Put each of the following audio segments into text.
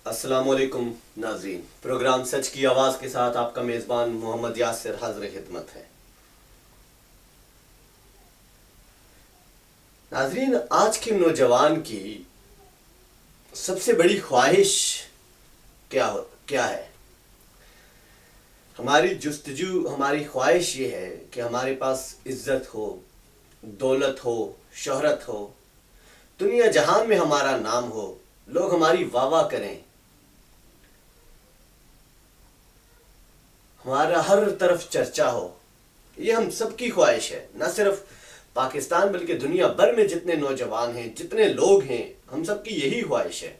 السلام علیکم ناظرین، پروگرام سچ کی آواز کے ساتھ آپ کا میزبان محمد یاسر حاضر خدمت ہے۔ ناظرین، آج کے نوجوان کی سب سے بڑی خواہش کیا ہے؟ ہماری جستجو، ہماری خواہش یہ ہے کہ ہمارے پاس عزت ہو، دولت ہو، شہرت ہو، دنیا جہان میں ہمارا نام ہو، لوگ ہماری واہ واہ کریں، ہمارا ہر طرف چرچا ہو۔ یہ ہم سب کی خواہش ہے، نہ صرف پاکستان بلکہ دنیا بھر میں جتنے نوجوان ہیں، جتنے لوگ ہیں، ہم سب کی یہی خواہش ہے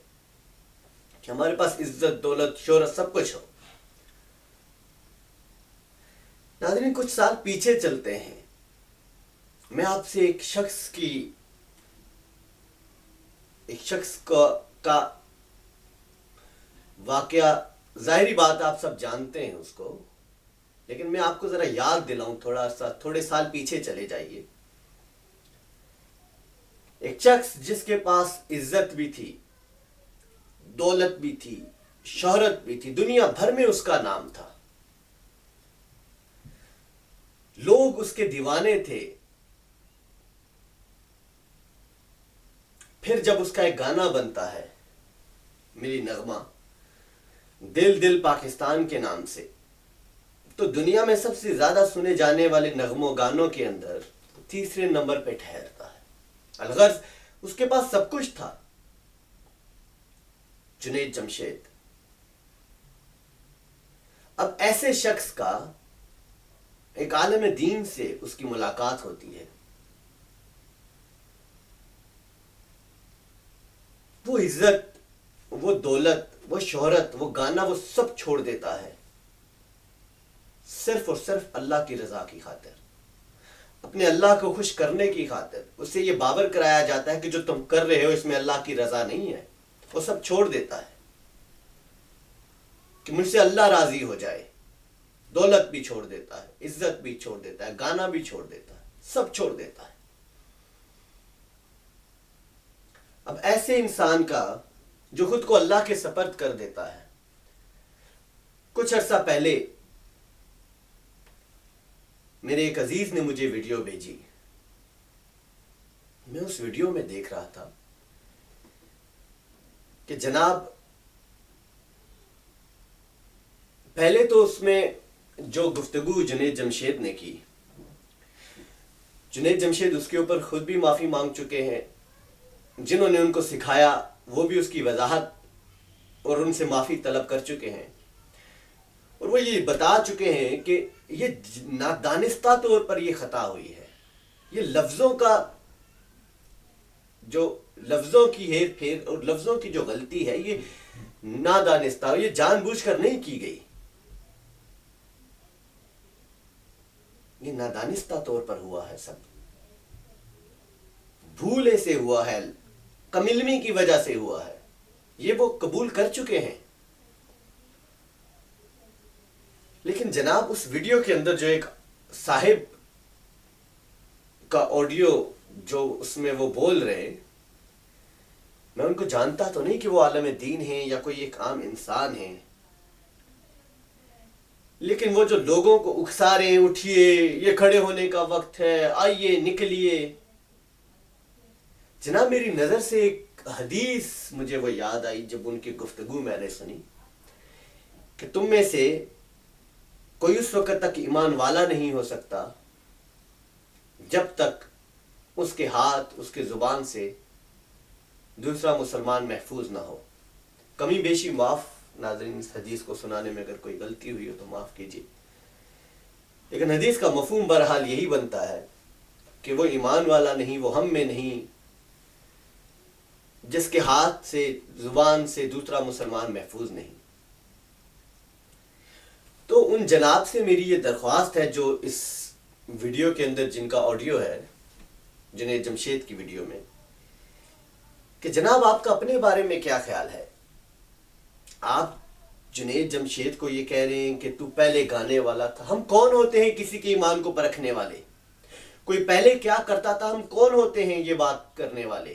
کہ ہمارے پاس عزت، دولت، شہرت سب کچھ ہو۔ ناظرین، کچھ سال پیچھے چلتے ہیں، میں آپ سے ایک شخص کا واقعہ، ظاہری بات آپ سب جانتے ہیں اس کو، لیکن میں آپ کو ذرا یاد دلاؤں، تھوڑے سال پیچھے چلے جائیے۔ ایک شخص جس کے پاس عزت بھی تھی، دولت بھی تھی، شہرت بھی تھی، دنیا بھر میں اس کا نام تھا، لوگ اس کے دیوانے تھے۔ پھر جب اس کا ایک گانا بنتا ہے، میری نغمہ، دل دل پاکستان کے نام سے، تو دنیا میں سب سے زیادہ سنے جانے والے نغموں گانوں کے اندر تیسرے نمبر پہ ٹھہرتا ہے۔ الغرض اس کے پاس سب کچھ تھا۔ جنید جمشید، اب ایسے شخص کا ایک عالم دین سے اس کی ملاقات ہوتی ہے، وہ عزت، وہ دولت، وہ شہرت، وہ گانا، وہ سب چھوڑ دیتا ہے، صرف اور صرف اللہ کی رضا کی خاطر، اپنے اللہ کو خوش کرنے کی خاطر۔ اس سے یہ باور کرایا جاتا ہے کہ جو تم کر رہے ہو اس میں اللہ کی رضا نہیں ہے، وہ سب چھوڑ دیتا ہے کہ مجھ سے اللہ راضی ہو جائے۔ دولت بھی چھوڑ دیتا ہے، عزت بھی چھوڑ دیتا ہے، گانا بھی چھوڑ دیتا ہے، سب چھوڑ دیتا ہے۔ اب ایسے انسان کا جو خود کو اللہ کے سپرد کر دیتا ہے، کچھ عرصہ پہلے میرے ایک عزیز نے مجھے ویڈیو بھیجی۔ میں اس ویڈیو میں دیکھ رہا تھا کہ جناب، پہلے تو اس میں جو گفتگو جنید جمشید نے کی، جنید جمشید اس کے اوپر خود بھی معافی مانگ چکے ہیں، جنہوں نے ان کو سکھایا وہ بھی اس کی وضاحت اور ان سے معافی طلب کر چکے ہیں، اور وہ یہ بتا چکے ہیں کہ یہ نادانستہ طور پر یہ خطا ہوئی ہے، یہ لفظوں کی ہیر پھیر اور لفظوں کی جو غلطی ہے، یہ نادانستہ، یہ جان بوجھ کر نہیں کی گئی، یہ نادانستہ طور پر ہوا ہے، سب بھولے سے ہوا ہے، کم علمی کی وجہ سے ہوا ہے، یہ وہ قبول کر چکے ہیں۔ لیکن جناب، اس ویڈیو کے اندر جو ایک صاحب کا آڈیو جو اس میں وہ بول رہے، میں ان کو جانتا تو نہیں کہ وہ عالم دین ہیں یا کوئی ایک عام انسان ہیں، لیکن وہ جو لوگوں کو اکسا رہے ہیں، اٹھیے، یہ کھڑے ہونے کا وقت ہے، آئیے، نکلیے۔ جناب، میری نظر سے ایک حدیث مجھے وہ یاد آئی جب ان کی گفتگو میں نے سنی کہ تم میں سے کوئی اس وقت تک ایمان والا نہیں ہو سکتا جب تک اس کے ہاتھ، اس کے زبان سے دوسرا مسلمان محفوظ نہ ہو۔ کمی بیشی معاف، ناظرین، اس حدیث کو سنانے میں اگر کوئی غلطی ہوئی ہو تو معاف کیجیے، لیکن حدیث کا مفہوم بہرحال یہی بنتا ہے کہ وہ ایمان والا نہیں، وہ ہم میں نہیں جس کے ہاتھ سے، زبان سے دوسرا مسلمان محفوظ نہیں۔ تو ان جناب سے میری یہ درخواست ہے جو اس ویڈیو کے اندر جن کا آڈیو ہے، جنید جمشید کی ویڈیو میں، کہ جناب آپ کا اپنے بارے میں کیا خیال ہے؟ آپ جنید جمشید کو یہ کہہ رہے ہیں کہ تو پہلے گانے والا تھا۔ ہم کون ہوتے ہیں کسی کے ایمان کو پرکھنے والے؟ کوئی پہلے کیا کرتا تھا، ہم کون ہوتے ہیں یہ بات کرنے والے؟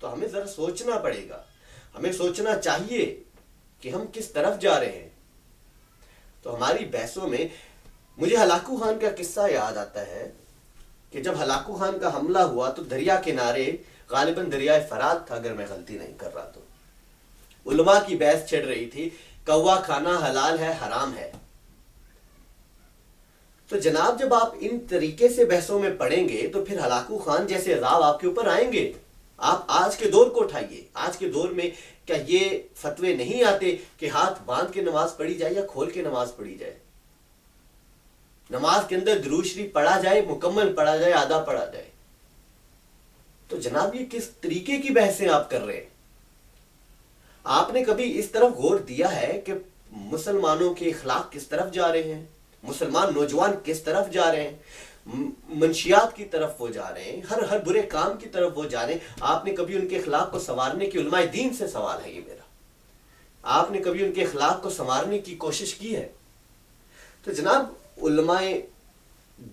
تو ہمیں ذرا سوچنا پڑے گا، ہمیں سوچنا چاہیے کہ ہم کس طرف جا رہے ہیں۔ تو ہماری بحثوں میں مجھے ہلاکو خان کا قصہ یاد آتا ہے کہ جب ہلاکو خان کا حملہ ہوا تو دریا کنارے، غالباً دریائے فرات تھا اگر میں غلطی نہیں کر رہا، تو علماء کی بحث چھڑ رہی تھی، کوا کھانا حلال ہے حرام ہے۔ تو جناب جب آپ ان طریقے سے بحثوں میں پڑیں گے تو پھر ہلاکو خان جیسے عذاب آپ کے اوپر آئیں گے۔ آپ آج کے دور کو اٹھائیے، آج کے دور میں کیا یہ فتوے نہیں آتے کہ ہاتھ باندھ کے نماز پڑھی جائے یا کھول کے نماز پڑھی جائے؟ نماز کے اندر درود شریف پڑھا جائے، مکمل پڑھا جائے، آدھا پڑھا جائے۔ تو جناب یہ کس طریقے کی بحثیں آپ کر رہے ہیں؟ آپ نے کبھی اس طرف غور دیا ہے کہ مسلمانوں کے اخلاق کس طرف جا رہے ہیں؟ مسلمان نوجوان کس طرف جا رہے ہیں؟ منشیات کی طرف وہ جا رہے ہیں، ہر برے کام کی طرف وہ جا رہے ہیں۔ آپ نے کبھی ان کے اخلاق کو سنوارنے کی، علماء دین سے سوال ہے یہ میرا، آپ نے کبھی ان کے اخلاق کو سنوارنے کی کوشش کی ہے؟ تو جناب علماء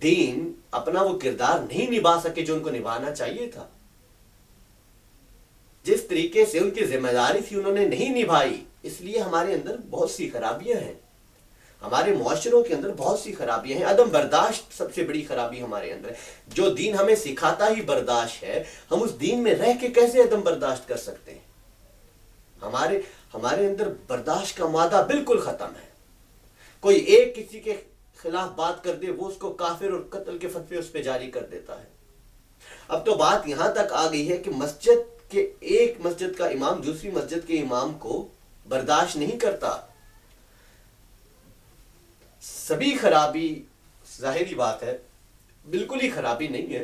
دین اپنا وہ کردار نہیں نبھا سکے جو ان کو نبھانا چاہیے تھا۔ جس طریقے سے ان کی ذمہ داری تھی انہوں نے نہیں نبھائی، اس لیے ہمارے اندر بہت سی خرابیاں ہیں، ہمارے معاشروں کے اندر بہت سی خرابیاں ہیں۔ عدم برداشت سب سے بڑی خرابی ہمارے اندر ہے۔ جو دین ہمیں سکھاتا ہی برداشت ہے، ہم اس دین میں رہ کے کیسے عدم برداشت کر سکتے ہیں؟ ہمارے اندر برداشت کا مادہ بالکل ختم ہے۔ کوئی ایک کسی کے خلاف بات کر دے، وہ اس کو کافر اور قتل کے فتوے اس پہ جاری کر دیتا ہے۔ اب تو بات یہاں تک آ گئی ہے کہ ایک مسجد کا امام دوسری مسجد کے امام کو برداشت نہیں کرتا۔ سبھی خرابی، ظاہری بات ہے بالکل ہی خرابی نہیں ہے،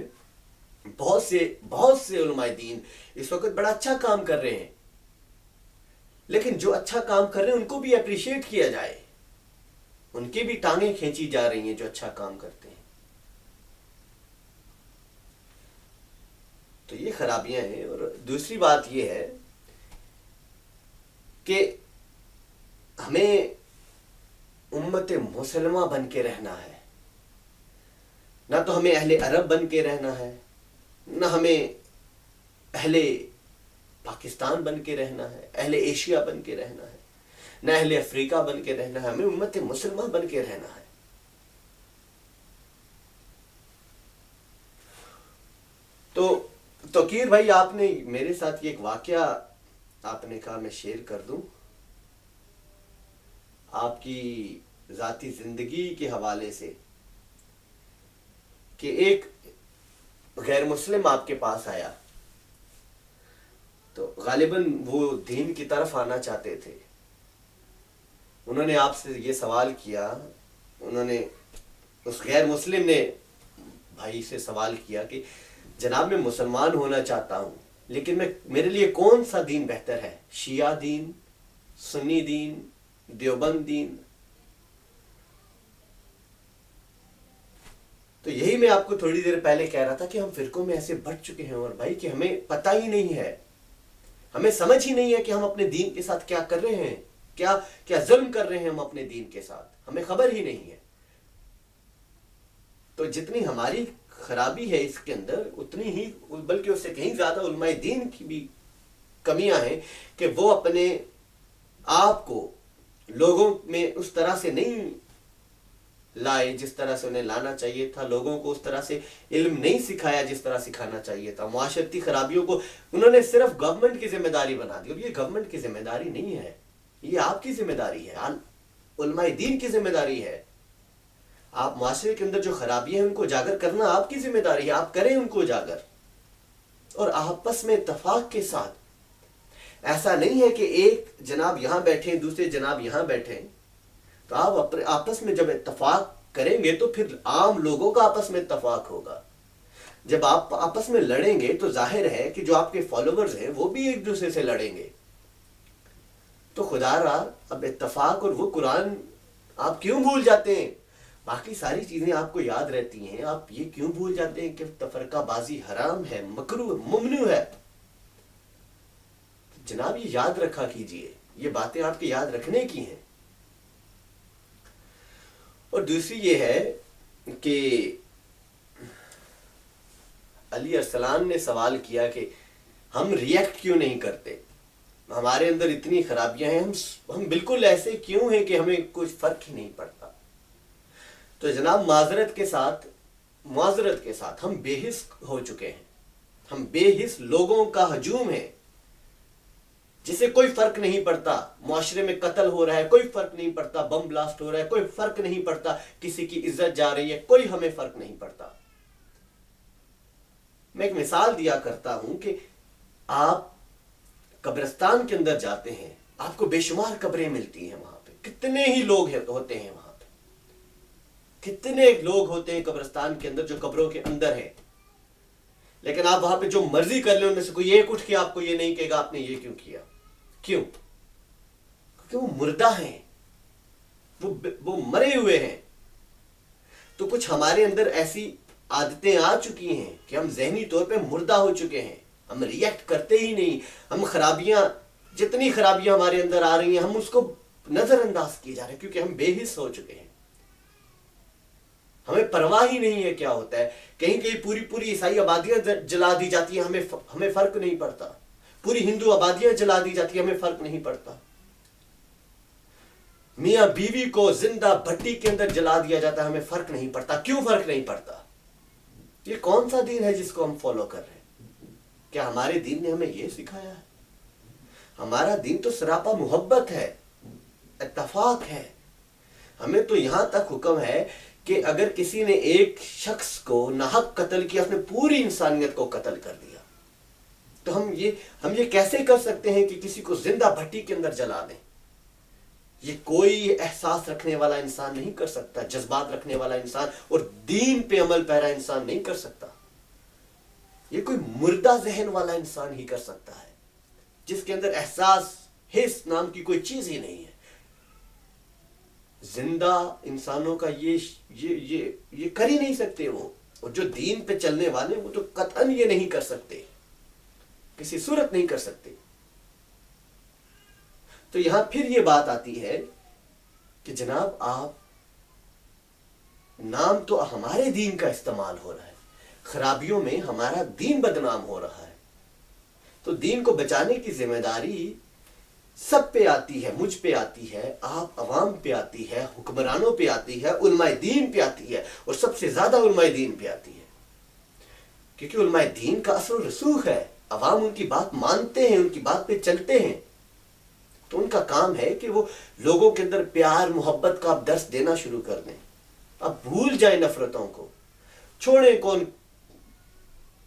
بہت سے علماء دین اس وقت بڑا اچھا کام کر رہے ہیں، لیکن جو اچھا کام کر رہے ہیں ان کو بھی اپریشیٹ کیا جائے، ان کی بھی ٹانگیں کھینچی جا رہی ہیں جو اچھا کام کرتے ہیں۔ تو یہ خرابیاں ہیں۔ اور دوسری بات یہ ہے کہ ہمیں امت مسلمہ بن کے رہنا ہے، نہ تو ہمیں اہل عرب بن کے رہنا ہے، نہ ہمیں اہل پاکستان بن کے رہنا ہے، اہل ایشیا بن کے رہنا ہے، نہ اہل افریقہ بن کے رہنا ہے، ہمیں امت مسلمہ بن کے رہنا ہے۔ تو توقیر بھائی، آپ نے میرے ساتھ یہ ایک واقعہ آپ نے کہا میں شیئر کر دوں، آپ کی ذاتی زندگی کے حوالے سے، کہ ایک غیر مسلم آپ کے پاس آیا، تو غالباً وہ دین کی طرف آنا چاہتے تھے۔ انہوں نے آپ سے یہ سوال کیا، اس غیر مسلم نے بھائی سے سوال کیا کہ جناب میں مسلمان ہونا چاہتا ہوں، لیکن میرے لیے کون سا دین بہتر ہے؟ شیعہ دین، سنی دین، دیوبند دین؟ تو یہی میں آپ کو تھوڑی دیر پہلے کہہ رہا تھا کہ ہم فرقوں میں ایسے بٹ چکے ہیں اور بھائی کہ ہمیں پتہ ہی نہیں ہے، ہمیں سمجھ ہی نہیں ہے کہ ہم اپنے دین کے ساتھ کیا کر رہے ہیں، کیا ظلم کر رہے ہیں ہم اپنے دین کے ساتھ، ہمیں خبر ہی نہیں ہے۔ تو جتنی ہماری خرابی ہے اس کے اندر، اتنی ہی بلکہ اس سے کہیں زیادہ علماء دین کی بھی کمیاں ہیں کہ وہ اپنے آپ کو لوگوں میں اس طرح سے نہیں لائے جس طرح سے انہیں لانا چاہیے تھا، لوگوں کو اس طرح سے علم نہیں سکھایا جس طرح سکھانا چاہیے تھا۔ معاشرتی خرابیوں کو انہوں نے صرف گورنمنٹ کی ذمہ داری بنا دی، اور یہ گورنمنٹ کی ذمہ داری نہیں ہے، یہ آپ کی ذمہ داری ہے، علماء دین کی ذمہ داری ہے۔ آپ معاشرے کے اندر جو خرابیاں ہیں ان کو اجاگر کرنا آپ کی ذمہ داری ہے، آپ کریں ان کو اجاگر، اور آپس میں اتفاق کے ساتھ۔ ایسا نہیں ہے کہ ایک جناب یہاں بیٹھیں دوسرے جناب یہاں بیٹھیں، تو آپ آپس میں جب اتفاق کریں گے تو پھر عام لوگوں کا آپس میں اتفاق ہوگا۔ جب آپ آپس میں لڑیں گے تو ظاہر ہے کہ جو آپ کے فالوورز ہیں وہ بھی ایک دوسرے سے لڑیں گے۔ تو خدا را اب اتفاق اور وہ قرآن آپ کیوں بھول جاتے ہیں؟ باقی ساری چیزیں آپ کو یاد رہتی ہیں، آپ یہ کیوں بھول جاتے ہیں کہ تفرقہ بازی حرام ہے، مکروہ، ممنوع ہے؟ جناب یہ یاد رکھا کیجئے، یہ باتیں آپ کے یاد رکھنے کی ہیں۔ اور دوسری یہ ہے کہ علی ارسلان نے سوال کیا کہ ہم ریئیکٹ کیوں نہیں کرتے؟ ہمارے اندر اتنی خرابیاں ہیں، ہم بالکل ایسے کیوں ہیں کہ ہمیں کچھ فرق ہی نہیں پڑتا؟ تو جناب معذرت کے ساتھ ہم بے حس ہو چکے ہیں، ہم بے حس لوگوں کا ہجوم ہے جسے کوئی فرق نہیں پڑتا معاشرے میں قتل ہو رہا ہے، کوئی فرق نہیں پڑتا بم بلاسٹ ہو رہا ہے، کوئی فرق نہیں پڑتا کسی کی عزت جا رہی ہے، کوئی ہمیں فرق نہیں پڑتا۔ میں ایک مثال دیا کرتا ہوں کہ آپ قبرستان کے اندر جاتے ہیں، آپ کو بے شمار قبریں ملتی ہیں، وہاں پہ کتنے ہی لوگ ہوتے ہیں، وہاں پہ کتنے لوگ ہوتے ہیں قبرستان کے اندر جو قبروں کے اندر ہیں، لیکن آپ وہاں پہ جو مرضی کر لیں ان میں سے کوئی ایک اٹھ کے آپ کو یہ نہیں کہے گا آپ نے یہ کیوں کیا۔ کیوں؟ کیونکہ وہ مردہ ہیں، وہ مرے ہوئے ہیں۔ تو کچھ ہمارے اندر ایسی عادتیں آ چکی ہیں کہ ہم ذہنی طور پہ مردہ ہو چکے ہیں، ہم ریئیکٹ کرتے ہی نہیں، ہم جتنی خرابیاں ہمارے اندر آ رہی ہیں ہم اس کو نظر انداز کیے جا رہے ہیں کیونکہ ہم بے حس ہو چکے ہیں، ہمیں پرواہ ہی نہیں ہے کیا ہوتا ہے۔ کہیں پوری عیسائی آبادیاں جلا دی جاتی ہیں، ہمیں فرق نہیں پڑتا، پوری ہندو آبادیاں جلا دی جاتی ہیں، ہمیں فرق نہیں پڑتا، میاں بیوی کو زندہ بھٹی کے اندر جلا دیا جاتا ہے، ہمیں فرق نہیں پڑتا۔ کیوں فرق نہیں پڑتا؟ یہ کون سا دین ہے جس کو ہم فالو کر رہے ہیں؟ کیا ہمارے دین نے ہمیں یہ سکھایا ہے؟ ہمارا دین تو سراپا محبت ہے، اتفاق ہے۔ ہمیں تو یہاں تک حکم ہے کہ اگر کسی نے ایک شخص کو ناحق قتل کیا، اس نے پوری انسانیت کو قتل کر دیا، تو ہم یہ کیسے کر سکتے ہیں کہ کسی کو زندہ بھٹی کے اندر جلا دیں؟ یہ کوئی احساس رکھنے والا انسان نہیں کر سکتا، جذبات رکھنے والا انسان اور دین پہ عمل پیرا انسان نہیں کر سکتا، یہ کوئی مردہ ذہن والا انسان ہی کر سکتا ہے جس کے اندر احساس حس نام کی کوئی چیز ہی نہیں ہے۔ زندہ انسانوں کا یہ کر ہی نہیں سکتے وہ، اور جو دین پہ چلنے والے وہ تو قطعاً یہ نہیں کر سکتے، کسی صورت نہیں کر سکتے۔ تو یہاں پھر یہ بات آتی ہے کہ جناب آپ نام تو ہمارے دین کا استعمال ہو رہا ہے، خرابیوں میں ہمارا دین بدنام ہو رہا ہے، تو دین کو بچانے کی ذمہ داری سب پہ آتی ہے، مجھ پہ آتی ہے، آپ عوام پہ آتی ہے، حکمرانوں پہ آتی ہے، علماء دین پہ آتی ہے، اور سب سے زیادہ علماء دین پہ آتی ہے، کیونکہ علماء دین کا اثر و رسوخ ہے، عوام ان کی بات مانتے ہیں، ان کی بات پہ چلتے ہیں، تو ان کا کام ہے کہ وہ لوگوں کے اندر پیار محبت کا درس دینا شروع کر دیں، اب بھول جائیں نفرتوں کو، چھوڑیں کون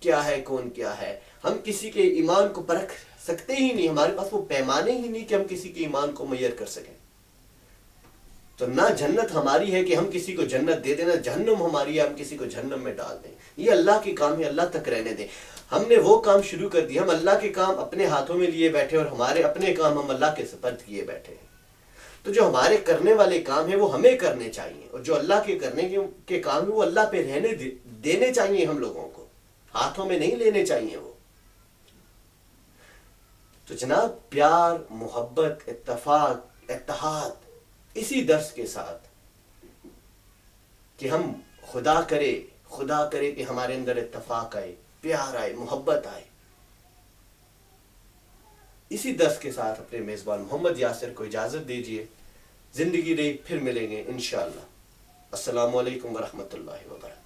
کیا ہے کون کیا ہے۔ ہم کسی کے ایمان کو پرکھ سکتے ہی نہیں، ہمارے پاس وہ پیمانے ہی نہیں کہ ہم کسی کے ایمان کو میئر کر سکیں۔ تو نہ جنت ہماری ہے کہ ہم کسی کو جنت دے دیں، نہ جہنم ہماری ہے ہم کسی کو جہنم میں ڈال دیں، یہ اللہ کے کام ہے، اللہ تک رہنے دیں۔ ہم نے وہ کام شروع کر دیا، ہم اللہ کے کام اپنے ہاتھوں میں لیے بیٹھے اور ہمارے اپنے کام ہم اللہ کے سپرد کیے بیٹھے ہیں۔ تو جو ہمارے کرنے والے کام ہیں وہ ہمیں کرنے چاہیے، اور جو اللہ کے کرنے کے کام ہیں وہ اللہ پہ رہنے دینے چاہیے، ہم لوگوں کو ہاتھوں میں نہیں لینے چاہیے وہ۔ تو جناب پیار محبت اتفاق اتحاد اسی درس کے ساتھ کہ ہم خدا کرے کہ ہمارے اندر اتفاق آئے، پیار آئے، محبت آئے، اسی درس کے ساتھ اپنے میزبان محمد یاسر کو اجازت دیجیے، زندگی رہی پھر ملیں گے انشاءاللہ۔ السلام علیکم ورحمۃ اللہ وبرکاتہ۔